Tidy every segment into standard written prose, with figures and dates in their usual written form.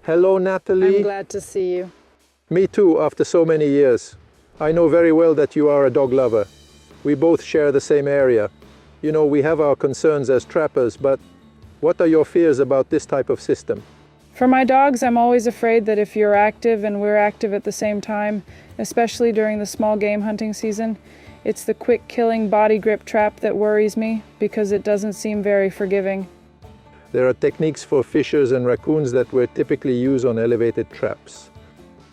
Hello, Natalie. I'm glad to see you. Me too, after so many years. I know very well that you are a dog lover. We both share the same area. You know, we have our concerns as trappers, but what are your fears about this type of system? For my dogs, I'm always afraid that if you're active and we're active at the same time, especially during the small game hunting season, it's the quick killing body grip trap that worries me because it doesn't seem very forgiving. There are techniques for fishers and raccoons that we typically use on elevated traps.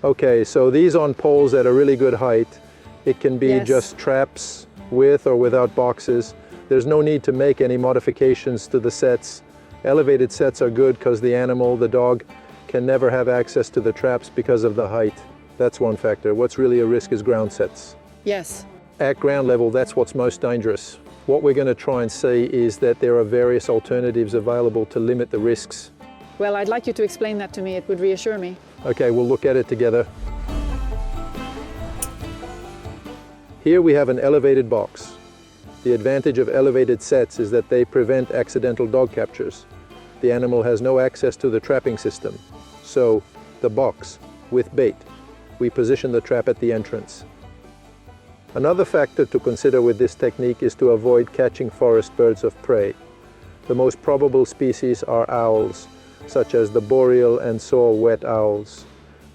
Okay, so these on poles at a really good height. It can be just traps with or without boxes. There's no need to make any modifications to the sets. Elevated sets are good because the animal, the dog, can never have access to the traps because of the height. That's one factor. What's really a risk is ground sets. Yes. At ground level, that's what's most dangerous. What we're going to try and say is that there are various alternatives available to limit the risks. Well, I'd like you to explain that to me. It would reassure me. Okay, we'll look at it together. Here we have an elevated box. The advantage of elevated sets is that they prevent accidental dog captures. The animal has no access to the trapping system. So, the box, with bait, we position the trap at the entrance. Another factor to consider with this technique is to avoid catching forest birds of prey. The most probable species are owls, such as the boreal and saw-whet owls.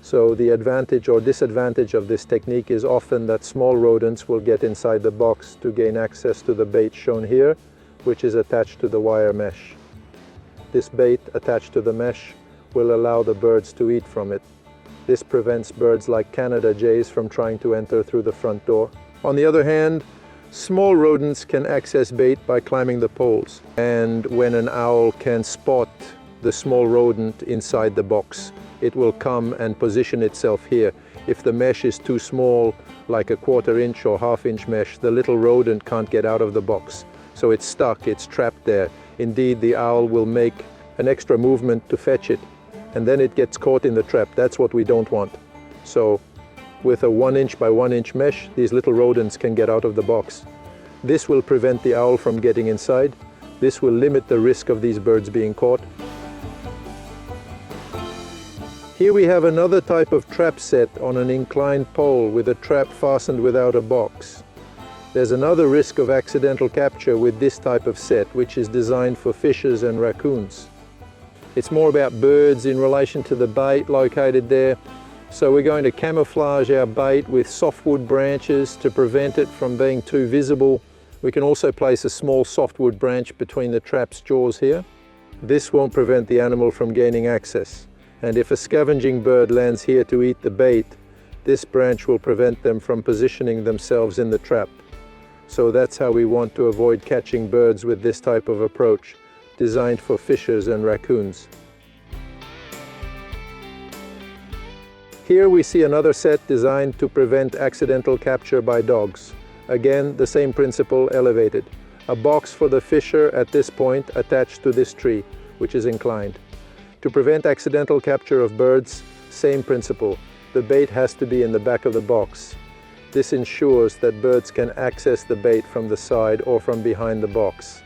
So the advantage or disadvantage of this technique is often that small rodents will get inside the box to gain access to the bait shown here, which is attached to the wire mesh. This bait attached to the mesh will allow the birds to eat from it. This prevents birds like Canada jays from trying to enter through the front door. On the other hand, small rodents can access bait by climbing the poles. And when an owl can spot the small rodent inside the box, it will come and position itself here. If the mesh is too small, like a 1/4 inch or 1/2 inch mesh, the little rodent can't get out of the box. So it's stuck, it's trapped there. Indeed, the owl will make an extra movement to fetch it, and then it gets caught in the trap. That's what we don't want. So with a 1 inch by 1 inch mesh, these little rodents can get out of the box. This will prevent the owl from getting inside. This will limit the risk of these birds being caught. Here we have another type of trap set on an inclined pole with a trap fastened without a box. There's another risk of accidental capture with this type of set, which is designed for fishers and raccoons. It's more about birds in relation to the bait located there. So we're going to camouflage our bait with softwood branches to prevent it from being too visible. We can also place a small softwood branch between the trap's jaws here. This won't prevent the animal from gaining access. And if a scavenging bird lands here to eat the bait, this branch will prevent them from positioning themselves in the trap. So that's how we want to avoid catching birds with this type of approach, designed for fishers and raccoons. Here we see another set designed to prevent accidental capture by dogs. Again, the same principle elevated. A box for the fisher at this point attached to this tree, which is inclined. To prevent accidental capture of birds, same principle. The bait has to be in the back of the box. This ensures that birds can access the bait from the side or from behind the box.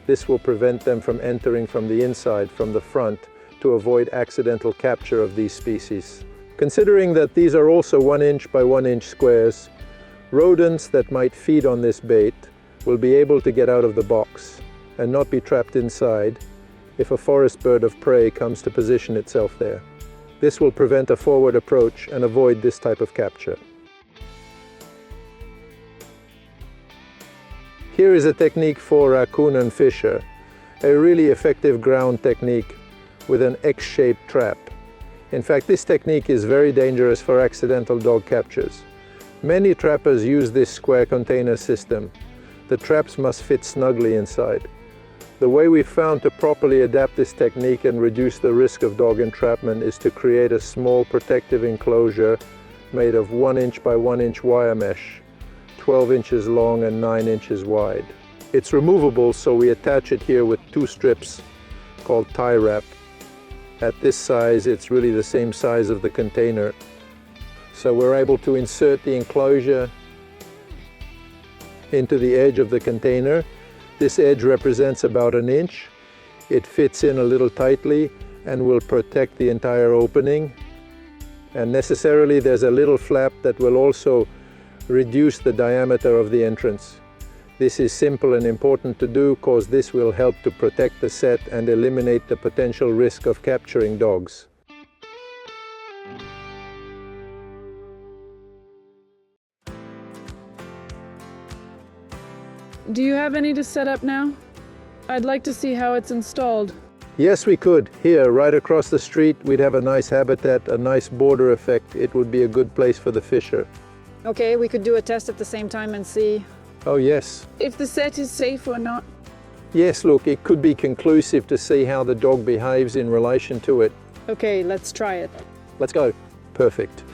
This will prevent them from entering from the inside, from the front, to avoid accidental capture of these species. Considering that these are also 1 inch by 1 inch squares, rodents that might feed on this bait will be able to get out of the box and not be trapped inside if a forest bird of prey comes to position itself there. This will prevent a forward approach and avoid this type of capture. Here is a technique for raccoon and fisher, a really effective ground technique with an X-shaped trap. In fact, this technique is very dangerous for accidental dog captures. Many trappers use this square container system. The traps must fit snugly inside. The way we found to properly adapt this technique and reduce the risk of dog entrapment is to create a small protective enclosure made of 1 inch by 1 inch wire mesh, 12 inches long and 9 inches wide. It's removable, so we attach it here with 2 strips called tie wrap. At this size, it's really the same size of the container. So we're able to insert the enclosure into the edge of the container. This edge represents about 1 inch. It fits in a little tightly, and will protect the entire opening. And necessarily there's a little flap that will also reduce the diameter of the entrance. This is simple and important to do because this will help to protect the set and eliminate the potential risk of capturing dogs. Do you have any to set up now? I'd like to see how it's installed. Yes, we could. Here, right across the street, we'd have a nice habitat, a nice border effect. It would be a good place for the fisher. Okay, we could do a test at the same time and see Oh, yes. if the set is safe or not. Yes, look, it could be conclusive to see how the dog behaves in relation to it. Okay, let's try it. Let's go. Perfect.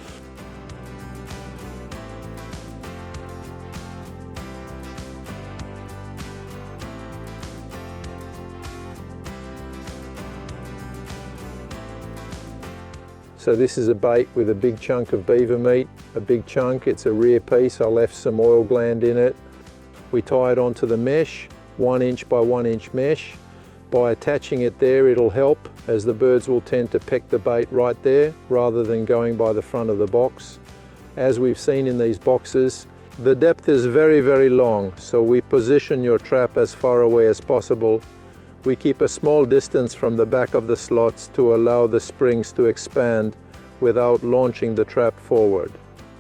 So this is a bait with a big chunk of beaver meat, a big chunk. It's a rear piece. I left some oil gland in it. We tie it onto the mesh, 1 inch by 1 inch mesh. By attaching it there, it'll help, as the birds will tend to peck the bait right there rather than going by the front of the box. As we've seen in these boxes, the depth is very, very long, so we position your trap as far away as possible. We keep a small distance from the back of the slots to allow the springs to expand without launching the trap forward.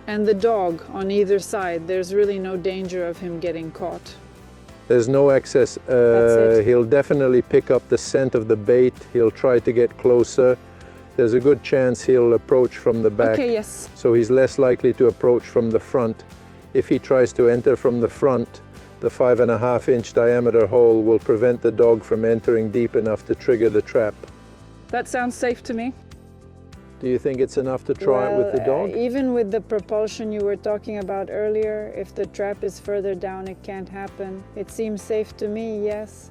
And the dog on either side, there's really no danger of him getting caught. There's no excess. That's it. He'll definitely pick up the scent of the bait. He'll try to get closer. There's a good chance he'll approach from the back. Okay, yes. So he's less likely to approach from the front. If he tries to enter from the front, the 5.5 inch diameter hole will prevent the dog from entering deep enough to trigger the trap. That sounds safe to me. Do you think it's enough to try it with the dog? Even with the propulsion you were talking about earlier, if the trap is further down, it can't happen. It seems safe to me, yes.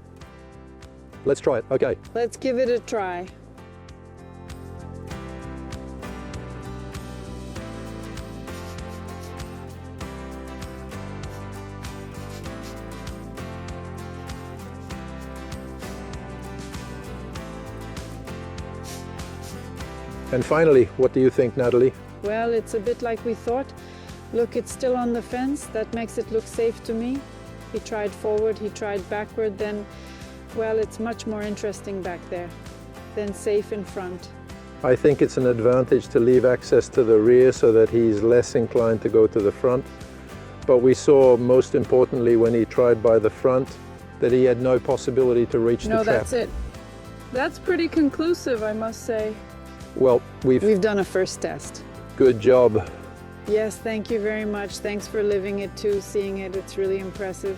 Let's try it. Okay. Let's give it a try. And finally, what do you think, Natalie? Well, it's a bit like we thought. Look, it's still on the fence. That makes it look safe to me. He tried forward, he tried backward, then, well, it's much more interesting back there than safe in front. I think it's an advantage to leave access to the rear so that he's less inclined to go to the front. But we saw, most importantly, when he tried by the front, that he had no possibility to reach the trap. No, that's it. That's pretty conclusive, I must say. Well, We've done a first test. Good job. Yes, thank you very much. Thanks for living it too, seeing it. It's really impressive.